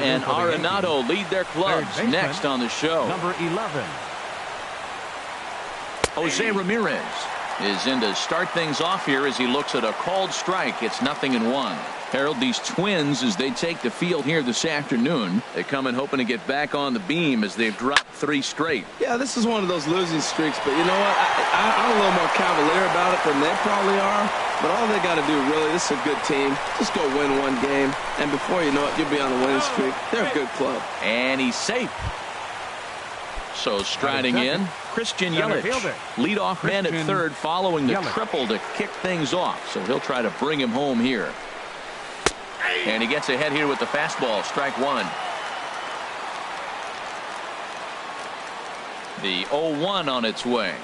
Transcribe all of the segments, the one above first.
and Arenado lead their clubs. Next on the show, number 11. Jose Ramirez is in to start things off here as he looks at a called strike. It's 0-1. Harold, these Twins, as they take the field here this afternoon, they come in hoping to get back on the beam as they've dropped 3 straight. Yeah, this is one of those losing streaks, but you know what? I'm a little more cavalier about it than they probably are, but all they got to do, really, this is a good team. Just go win one game, and before you know it, you'll be on the winning streak. They're a good club. And he's safe. So striding in, Christian Yelich, leadoff man at third following the triple to kick things off. So he'll try to bring him home here. And he gets ahead here with the fastball, strike 1. The 0-1 on its way.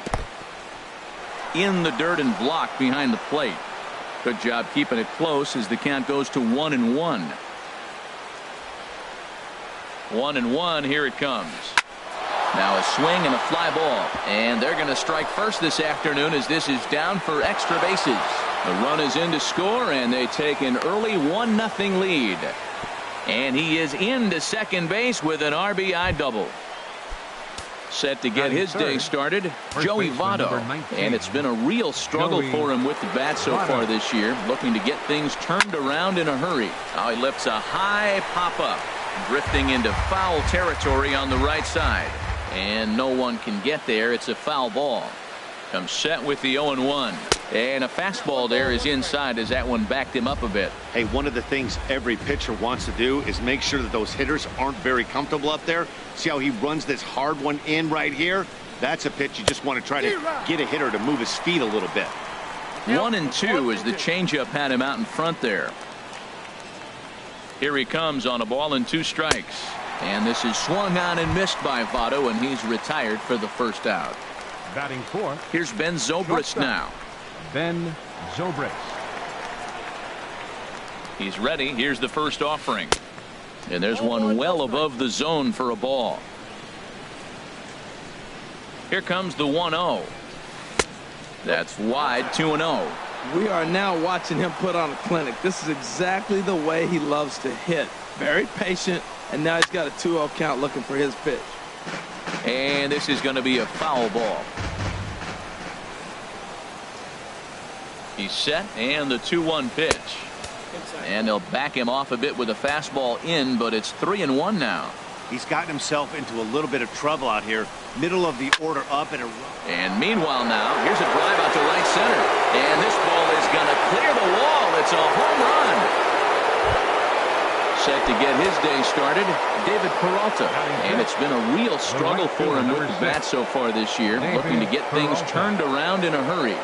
In the dirt and blocked behind the plate. Good job keeping it close as the count goes to 1-1. 1-1, here it comes. Now a swing and a fly ball, and they're going to strike first this afternoon as this is down for extra bases. The run is in to score, and they take an early 1-0 lead. And he is into second base with an RBI double. Set to get his day started, Joey Votto. And it's been a real struggle for him with the bat so far this year, looking to get things turned around in a hurry. Now he lifts a high pop-up, drifting into foul territory on the right side. And no one can get there. It's a foul ball. Comes set with the 0-1. And a fastball there is inside as that one backed him up a bit. Hey, one of the things every pitcher wants to do is make sure that those hitters aren't very comfortable up there. See how he runs this hard one in right here? That's a pitch you just want to try to get a hitter to move his feet a little bit. 1-2 as the changeup had him out in front there. Here he comes on a ball and 2 strikes. And this is swung on and missed by Votto, and he's retired for the first out. Batting 4. Here's Ben Zobrist now. Ben Zobrist. He's ready. Here's the first offering. And there's one well above the zone for a ball. Here comes the 1-0. That's wide, 2-0. We are now watching him put on a clinic. This is exactly the way he loves to hit. Very patient, and now he's got a 2-0 count looking for his pitch. And this is going to be a foul ball. He's set, and the 2-1 pitch. And they'll back him off a bit with a fastball in, but it's 3-1 now. He's gotten himself into a little bit of trouble out here. Middle of the order up and a run. And meanwhile now, here's a drive out to right center. And this ball is going to clear the wall. It's a home run. Set to get his day started, David Peralta. And it's been a real struggle for him with the bat so far this year, looking to get things turned around in a hurry.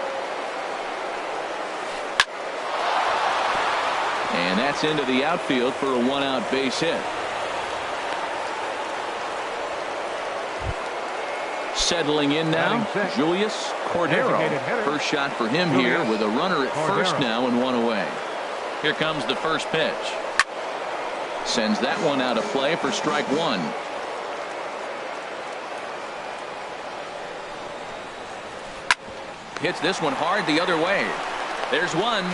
And that's into the outfield for a 1-out base hit. Settling in now, Julius Cordero. First shot for him here with a runner at first now and 1 away. Here comes the first pitch. Sends that one out of play for strike 1. Hits this one hard the other way. There's one.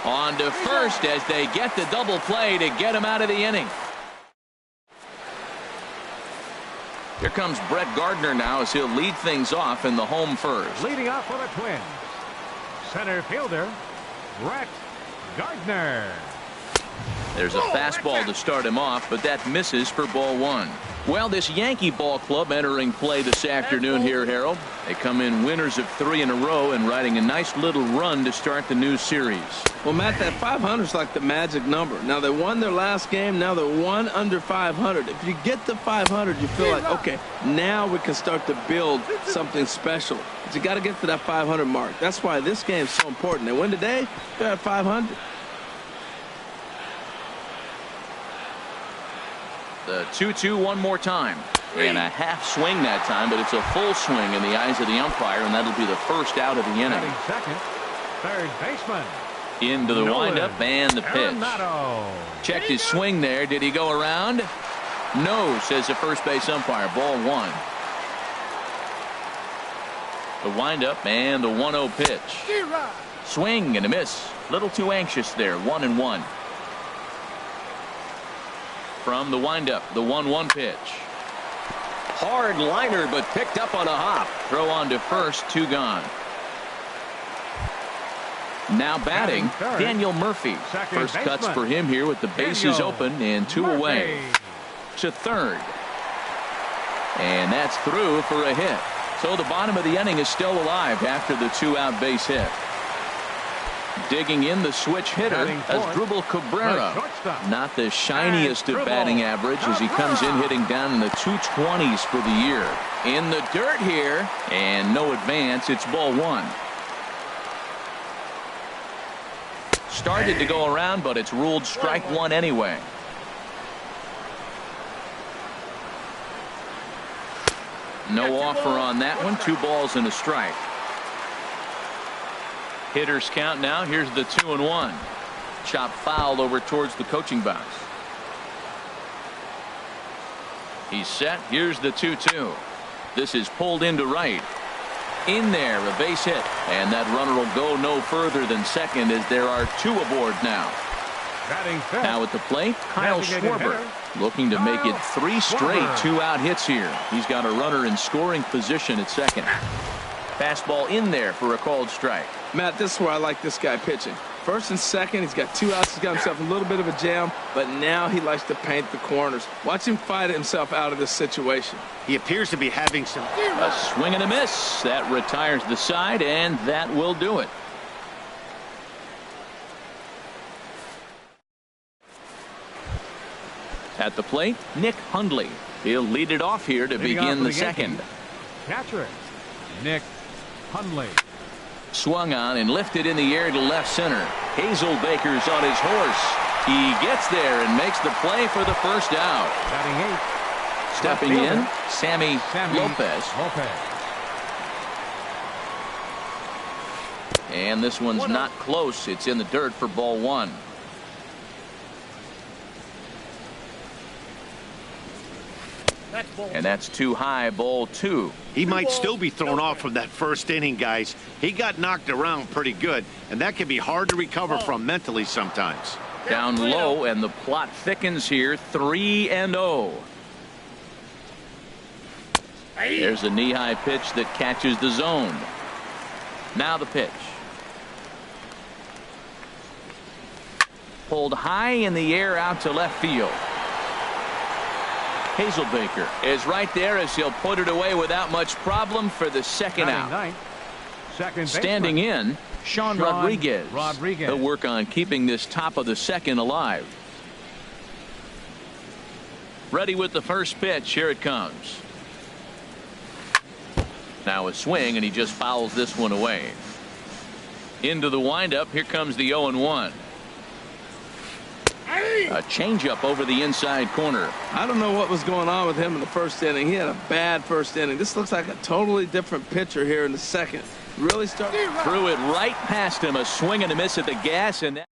On to first as they get the double play to get him out of the inning. Here comes Brett Gardner now as he'll lead things off in the home first. Leading off for the Twins, center fielder Brett Gardner. There's a fastball to start him off, but that misses for ball 1. Well, this Yankee ball club entering play this afternoon here, Harold. They come in winners of 3 in a row and riding a nice little run to start the new series. Well, Matt, that 500 is like the magic number. Now, they won their last game. Now they're 1 under 500. If you get to 500, you feel like, okay, now we can start to build something special. But you got to get to that 500 mark. That's why this game is so important. They win today, they're at 500. The 2-2 one more time. And a half swing that time, but it's a full swing in the eyes of the umpire, and that'll be the first out of the inning. Second, third baseman. Into the windup and the pitch. Checked his swing there. Did he go around? No, says the first base umpire. Ball 1. The windup and the 1-0 pitch. Swing and a miss. Little too anxious there. 1-1. From the windup, the 1-1 pitch. Hard liner, but picked up on a hop. Throw on to first, 2 gone. Now batting, Daniel Murphy. First cuts for him here with the bases open and 2 away. To third. And that's through for a hit. So the bottom of the inning is still alive after the 2-out base hit. Digging in the switch hitter, Asdrubal Cabrera. Not the shiniest of batting average as he comes in hitting down in the 220s for the year. In the dirt here, and no advance. It's ball 1. Started to go around, but it's ruled strike 1 anyway. No offer on that one. 2 balls and a strike. Hitters count now. Here's the 2-1. Chop foul over towards the coaching box. He's set. Here's the 2-2. This is pulled into right. In there, a base hit. And that runner will go no further than second as there are 2 aboard now. Now at the plate, Kyle Schwarber. Looking to make it 3 straight 2-out hits here. He's got a runner in scoring position at second. Fastball in there for a called strike. Matt, this is where I like this guy pitching. First and second, he's got 2 outs. He's got himself a little bit of a jam, but now he likes to paint the corners. Watch him fight himself out of this situation. He appears to be having some... A swing and a miss. That retires the side, and that will do it. At the plate, Nick Hundley. He'll lead it off here to begin the second. Catcher, Nick Hundley. Swung on and lifted in the air to left center. Hazelbaker's on his horse. He gets there and makes the play for the first out. Batting 8. Stepping in, Sammy Lopez. And this one's not close. It's in the dirt for ball 1. And that's too high, ball 2. He might still be thrown off from that first inning, guys. He got knocked around pretty good, and that can be hard to recover from mentally sometimes. Down low, and the plot thickens here. 3-0. There's a knee-high pitch that catches the zone. Now the pitch. Pulled high in the air out to left field. Hazelbaker is right there as he'll put it away without much problem for the second out. Standing in, Sean Rodriguez. He'll work on keeping this top of the second alive. Ready with the first pitch. Here it comes. Now a swing, and he just fouls this one away. Into the windup. Here comes the 0-1. A changeup over the inside corner. I don't know what was going on with him in the first inning. He had a bad first inning. This looks like a totally different pitcher here in the second. Really started. Threw it right past him. A swing and a miss at the gas. And that...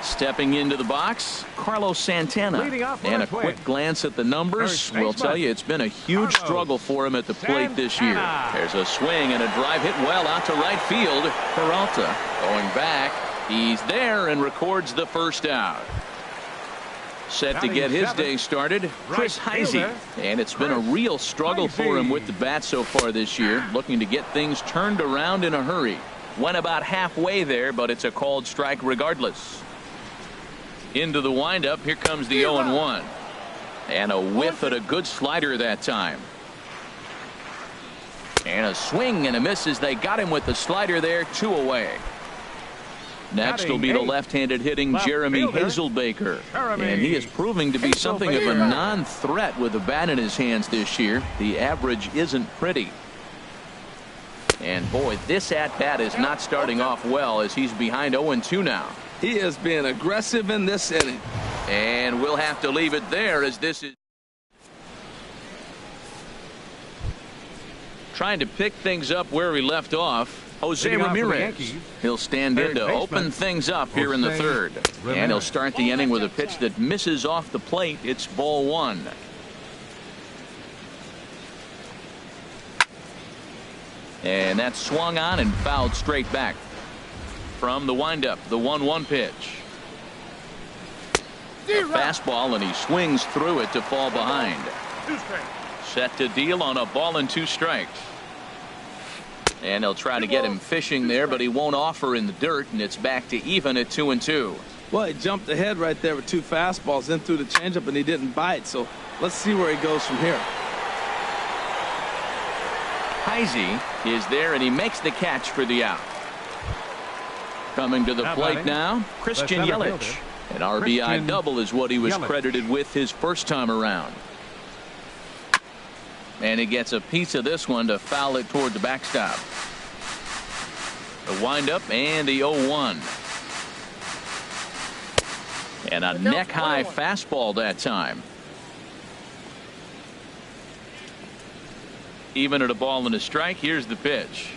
Stepping into the box, Carlos Santana. And a quick glance at the numbers will tell you it's been a huge struggle for him at the plate this year. There's a swing and a drive hit well out to right field. Peralta going back. He's there and records the first out. Set to get his day started, Chris Heisey. And it's been a real struggle for him with the bat so far this year. Looking to get things turned around in a hurry. Went about halfway there, but it's a called strike regardless. Into the windup. Here comes the 0-1. And a whiff at a good slider that time. And a swing and a miss as they got him with the slider there. 2 away. Next will be the left-handed hitting Jeremy Hazelbaker. And he is proving to be something of a non-threat with the bat in his hands this year. The average isn't pretty. And boy, this at-bat is not starting off well as he's behind 0-2 now. He is being aggressive in this inning. And we'll have to leave it there as this is trying to pick things up where he left off. Jose Ramirez. He'll stand in to open things up here in the third. And he'll start the inning with a pitch that misses off the plate. It's ball 1. And that's swung on and fouled straight back. From the windup, the 1-1 pitch. A fastball, and he swings through it to fall behind. Set to deal on a ball and 2 strikes. And they'll try to get him fishing there, but he won't offer in the dirt, and it's back to even at 2-2. Well, he jumped ahead right there with 2 fastballs, then threw the changeup, and he didn't bite. So let's see where he goes from here. Heisey is there, and he makes the catch for the out. Coming to the plate now, Christian Yelich. An RBI double is what he was credited with his first time around. And he gets a piece of this one to foul it toward the backstop. The windup and the 0-1. And a neck-high fastball that time. Even at a ball and a strike, here's the pitch.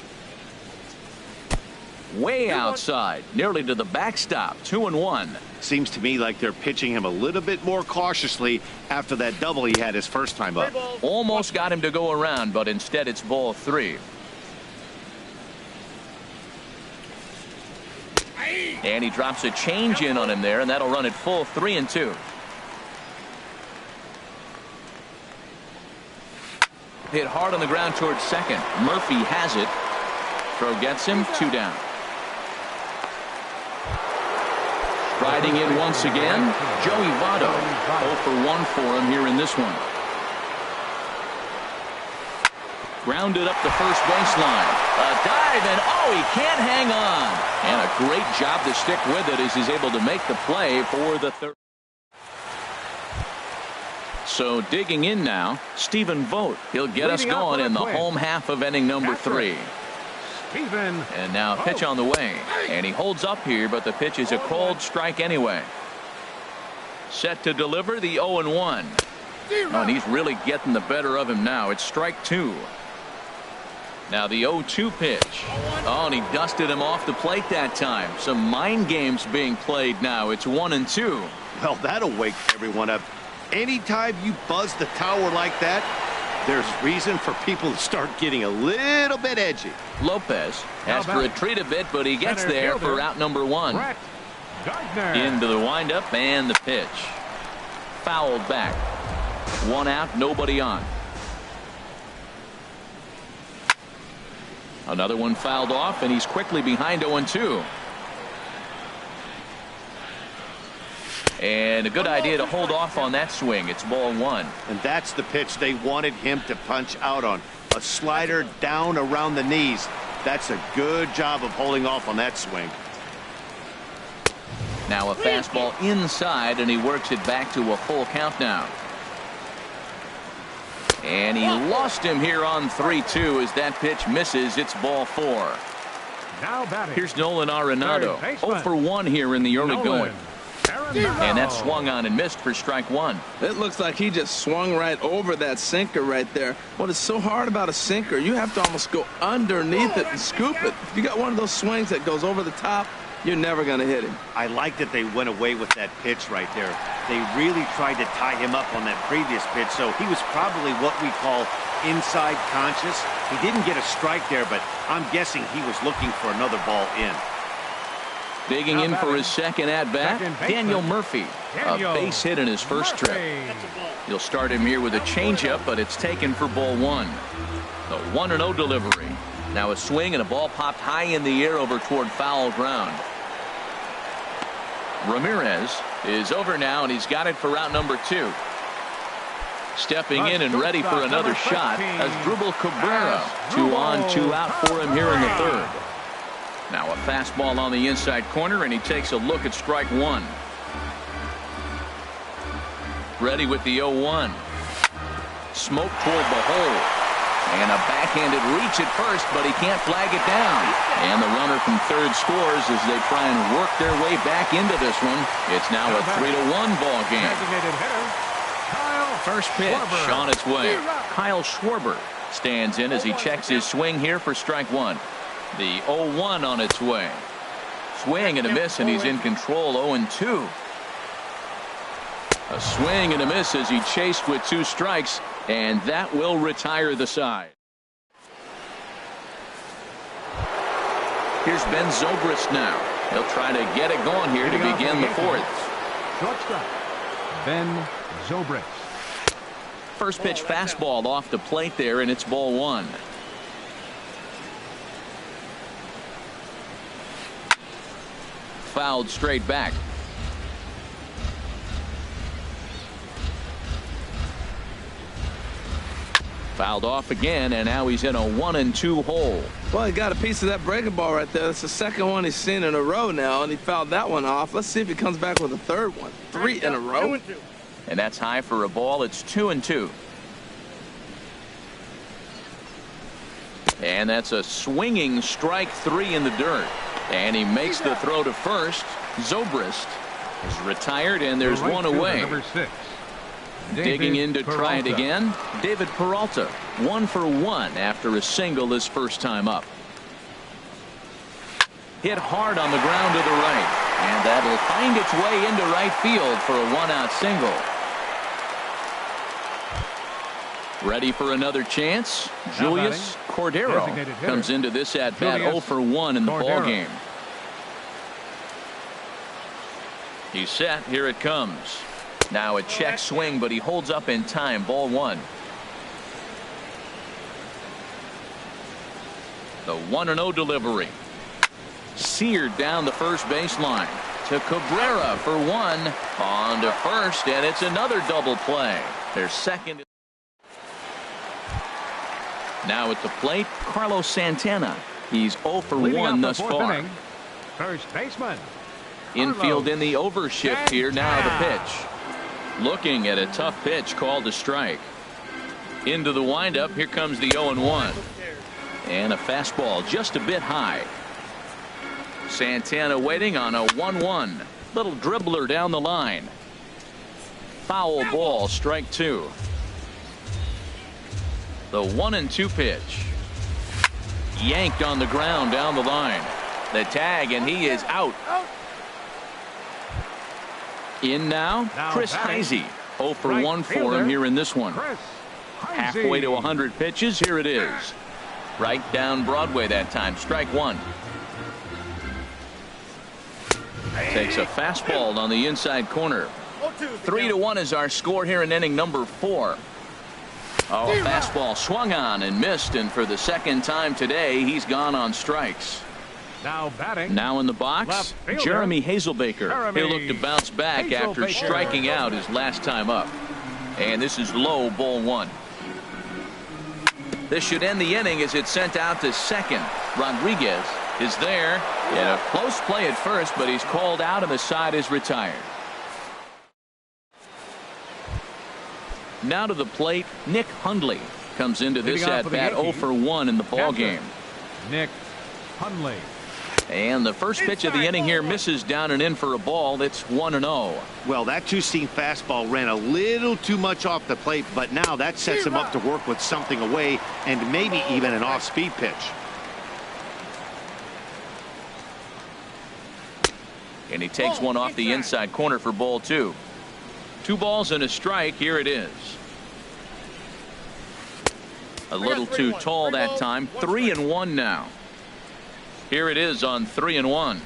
Way outside, nearly to the backstop, 2-1. Seems to me like they're pitching him a little bit more cautiously after that double he had his first time up. Almost got him to go around, but instead it's ball 3. And he drops a change in on him there, and that'll run it full 3-2. Hit hard on the ground towards second. Murphy has it. Throw gets him, 2 down. Riding in once again, Joey Votto. 0 for 1 for him here in this one. Grounded up the first baseline. A dive, and he can't hang on. And a great job to stick with it as he's able to make the play for the third. So digging in now, Stephen Vogt. He'll get us going in the home half of inning number 3. And now a pitch on the way. And he holds up here, but the pitch is a cold strike anyway. Set to deliver the 0-1. And he's really getting the better of him now. It's strike 2. Now the 0-2 pitch. And he dusted him off the plate that time. Some mind games being played now. It's 1-2. Well, that'll wake everyone up. Anytime you buzz the tower like that, there's reason for people to start getting a little bit edgy. Lopez has to retreat a bit, but he gets there for out number 1. Into the windup and the pitch. Fouled back. 1 out, nobody on. Another one fouled off, and he's quickly behind 0-2. And a good idea to hold off on that swing. It's ball 1. And that's the pitch they wanted him to punch out on. A slider down around the knees. That's a good job of holding off on that swing. Now a fastball inside, and he works it back to a full count now. And he lost him here on 3-2 as that pitch misses. It's ball 4. Now batting. Here's Nolan Arenado. 0 for 1 here in the early going. And that swung on and missed for strike 1. It looks like he just swung right over that sinker right there. What is so hard about a sinker, you have to almost go underneath it and scoop it. If you got one of those swings that goes over the top, you're never going to hit him. I like that they went away with that pitch right there. They really tried to tie him up on that previous pitch, so he was probably what we call inside conscious. He didn't get a strike there, but I'm guessing he was looking for another ball in. Digging in for his second at-bat, Daniel Murphy. A base hit in his first trip. You'll start him here with a changeup, but it's taken for ball 1. The 1-0 delivery. Now a swing and a ball popped high in the air over toward foul ground. Ramirez is over now, and he's got it for route number 2. Stepping in and ready for another shot as Drupal Cabrera. 2 on, 2 out for him here in the 3rd. Now a fastball on the inside corner, and he takes a look at strike 1. Ready with the 0-1. Smoke toward the hole. And a backhanded reach at first, but he can't flag it down. And the runner from 3rd scores as they try and work their way back into this one. It's now a 3-1 ball game. First pitch on its way. Kyle Schwarber stands in as he checks his swing here for strike 1. The 0-1 on its way. Swing and a miss, and he's in control. 0-2. A swing and a miss as he chased with 2 strikes, and that will retire the side. Here's Ben Zobrist now. He'll try to get it going here to begin the 4th. Ben Zobrist. First pitch fastball off the plate there, and it's ball one. Fouled straight back. Fouled off again, and now he's in a 1-2 hole. Well, he got a piece of that breaking ball right there. That's the second one he's seen in a row now, and he fouled that one off. Let's see if he comes back with a third one. 3 in a row. And that's high for a ball. It's 2-2. And that's a swinging strike 3 in the dirt. And he makes the throw to first. Zobrist is retired, and there's one away. Number 6. Digging in to try it again, David Peralta, 1 for 1 after a single his first time up. Hit hard on the ground to the right, and that'll find its way into right field for a 1-out single. Ready for another chance? Julius Cordero comes into this at bat 0 for 1 in the ball game. He's set. Here it comes. Now a check swing, but he holds up in time. Ball one. The 1-0 delivery. Seared down the first baseline to Cabrera for 1. On to first, and it's another double play. Their second. Now at the plate, Carlos Santana. He's 0 for 1 thus far. Inning, first baseman. Infield in the overshift here. Now the pitch. Looking at a tough pitch called a strike. Into the windup. Here comes the 0-1. And a fastball just a bit high. Santana waiting on a 1-1. Little dribbler down the line. Foul ball, strike 2. The 1-2 pitch. Yanked on the ground down the line. The tag, and he is out. In now, Chris Heisey. 0 for 1 for him here in this one. Halfway to 100 pitches. Here it is. Right down Broadway that time. Strike 1. Takes a fastball on the inside corner. 3-1 is our score here in inning number 4. Oh, a fastball swung on and missed, and for the second time today, he's gone on strikes. Now batting. Now in the box, Jeremy Hazelbaker. He'll look to bounce back after striking out his last time up. And this is low, ball 1. This should end the inning as it's sent out to second. Rodriguez is there in a close play at first, but he's called out and the side is retired. Now to the plate, Nick Hundley comes into this at bat 0 for 1 in the ball game. Nick Hundley. And the first pitch of the inning here misses down and in for a ball. That's 1-0. Well, that two-seam fastball ran a little too much off the plate, but now that sets him up to work with something away and maybe even an off-speed pitch. And he takes one off the inside corner for ball 2. 2 balls and a strike. Here it is. A little too tall that time. 3-1 now. Here it is on 3-1.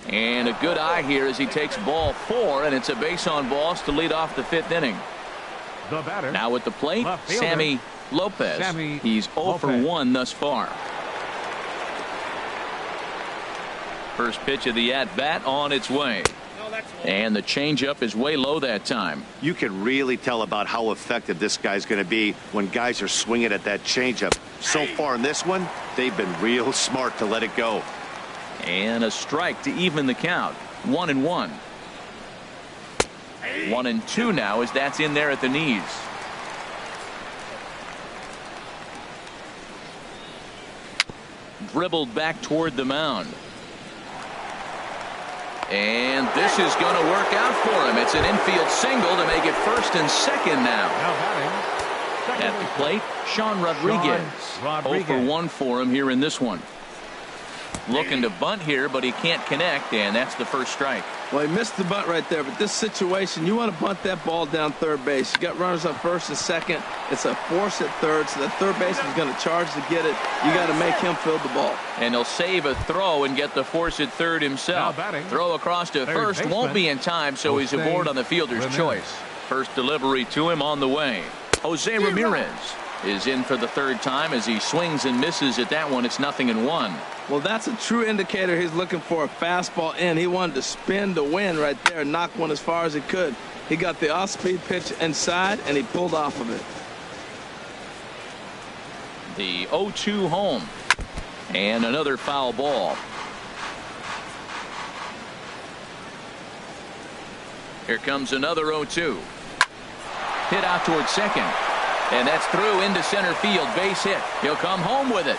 And a good eye here as he takes ball 4, and it's a base on balls to lead off the 5th inning. The batter. Now at the plate, Sammy Lopez. He's 0 for 1 thus far. First pitch of the at-bat on its way. And the changeup is way low that time. You can really tell about how effective this guy's going to be when guys are swinging at that changeup. So far in this one, they've been real smart to let it go. And a strike to even the count. 1-1. 1-2 now as that's in there at the knees. Dribbled back toward the mound. And this is going to work out for him. It's an infield single to make it first and second now. At the plate, Sean Rodriguez. 0 for 1 for him here in this one. Looking to bunt here, but he can't connect, and that's the first strike. Well, he missed the bunt right there, but this situation, you want to bunt that ball down third base. You got runners on first and second. It's a force at third, so the third baseman is going to charge to get it. You got to make him field the ball. And he'll save a throw and get the force at third himself. Throw across to first won't be in time, so he's aboard on the fielder's choice. First delivery to him on the way. Jose Ramirez is in for the third time as he swings and misses at that one. It's 0-1. Well, that's a true indicator. He's looking for a fastball in. He wanted to spin to win right there and knock one as far as he could. He got the off-speed pitch inside, and he pulled off of it. The 0-2 home. And another foul ball. Here comes another 0-2. Hit out towards second. And that's through into center field. Base hit. He'll come home with it.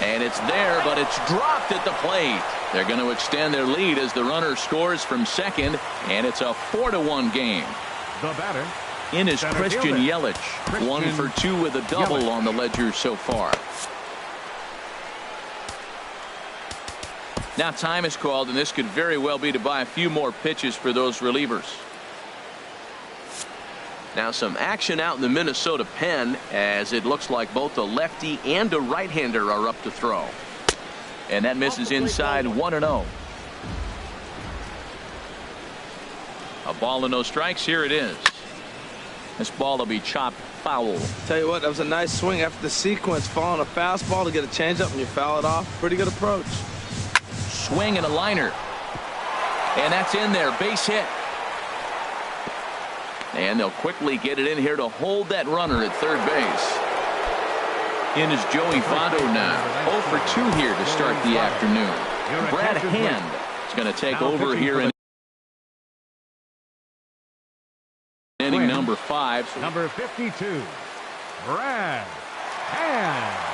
And it's there, but it's dropped at the plate. They're going to extend their lead as the runner scores from second, and it's a 4-1 game. The batter in is Christian Yelich. 1 for 2 with a double on the ledger so far. Now time is called, and this could very well be to buy a few more pitches for those relievers. Now some action out in the Minnesota pen, as it looks like both a lefty and a right-hander are up to throw. And that misses inside. 1-0. A ball and no strikes. Here it is. This ball will be chopped foul. Tell you what, that was a nice swing after the sequence. Following a fastball to get a changeup and you foul it off. Pretty good approach. Swing and a liner. And that's in there. Base hit. And they'll quickly get it in here to hold that runner at third base. In is Joey Votto now. 0 for 2 here to start the afternoon. Brad Hand is going to take over here in inning number 5. Number 52, Brad Hand.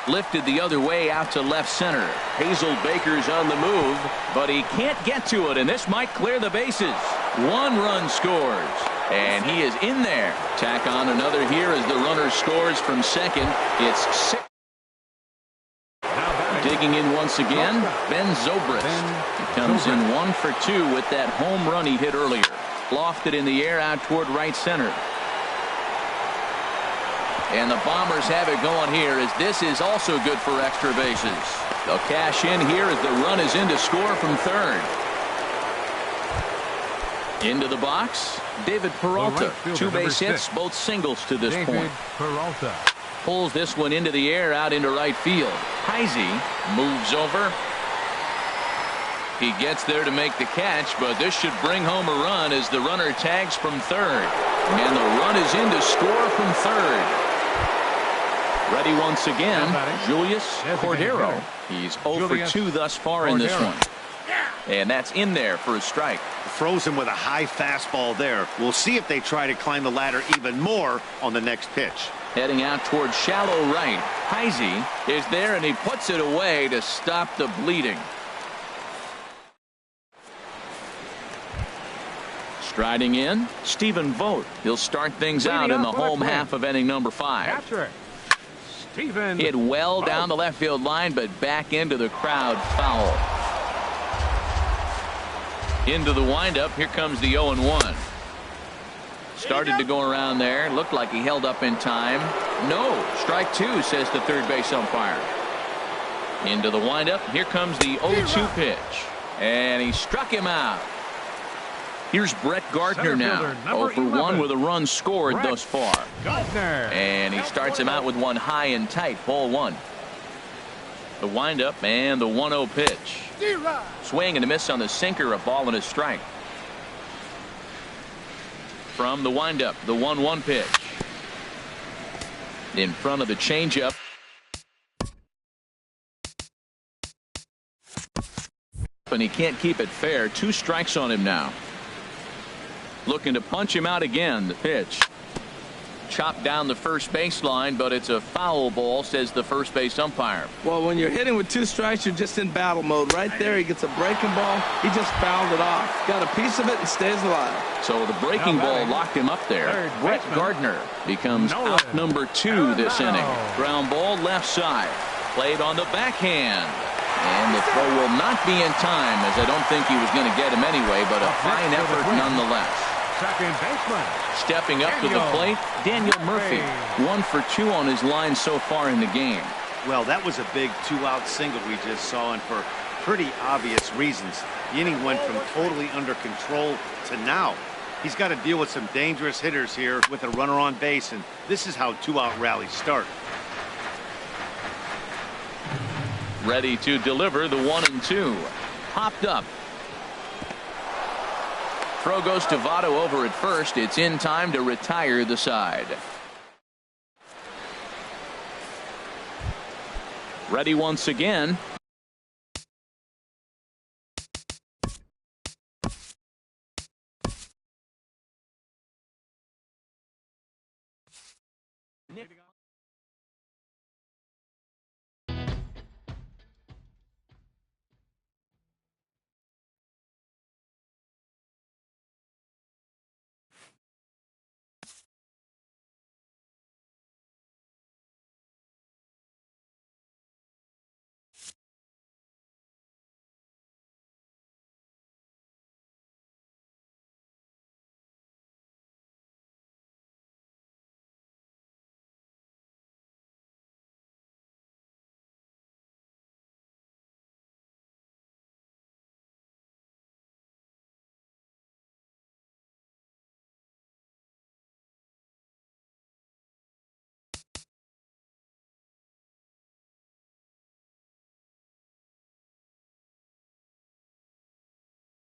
Lifted the other way out to left center. Hazel Baker's on the move, but he can't get to it, and this might clear the bases. 1 run scores, and he is in there. Tack on another here as the runner scores from second. It's 6. Digging in once again, Ben Zobrist. He comes in 1 for 2 with that home run he hit earlier. Lofted in the air out toward right center. And the Bombers have it going here, as this is also good for extra bases. They'll cash in here as the run is in to score from third. Into the box, David Peralta. 2 base hits, both singles to this point. Peralta Pulls this one into the air out into right field. Heisey moves over. He gets there to make the catch, but this should bring home a run as the runner tags from third. And the run is in to score from third. Ready once again, Julius Cordero. He's 0 for 2 thus far in this one. And that's in there for a strike. Throws him with a high fastball there. We'll see if they try to climb the ladder even more on the next pitch. Heading out towards shallow right. Heisey is there, and he puts it away to stop the bleeding. Striding in, Stephen Vogt. He'll start things out in the home half of inning number 5. Hit well down the left field line, but back into the crowd foul. Into the windup. Here comes the 0-1. Started to go around there. Looked like he held up in time. No. Strike 2, says the third base umpire. Into the windup. Here comes the 0-2 pitch. And he struck him out. Here's Brett Gardner now. 0 for 1 with a run scored thus far. And he starts him out with one high and tight. Ball 1. The windup and the 1-0 pitch. Swing and a miss on the sinker. A ball and a strike. From the windup, the 1-1 pitch. In front of the changeup. And he can't keep it fair. 2 strikes on him now. Looking to punch him out again. The pitch. Chopped down the first baseline, but it's a foul ball, says the first base umpire. Well, when you're hitting with 2 strikes, you're just in battle mode. Right there, he gets a breaking ball. He just fouled it off. Got a piece of it and stays alive. So the breaking ball locked him up there. Brett Gardner becomes out number 2 this inning. Ground ball left side. Played on the backhand. And the throw will not be in time, as I don't think he was going to get him anyway, but a fine effort nonetheless. Second baseman. Stepping up to the plate, Daniel Murphy. 1 for 2 on his line so far in the game. Well, that was a big 2-out single we just saw, and for pretty obvious reasons. The inning went from totally under control to now. He's got to deal with some dangerous hitters here with a runner on base, and this is how 2-out rallies start. Ready to deliver the 1-2. Popped up. Throw goes to Votto over at first. It's in time to retire the side. Ready once again. Nick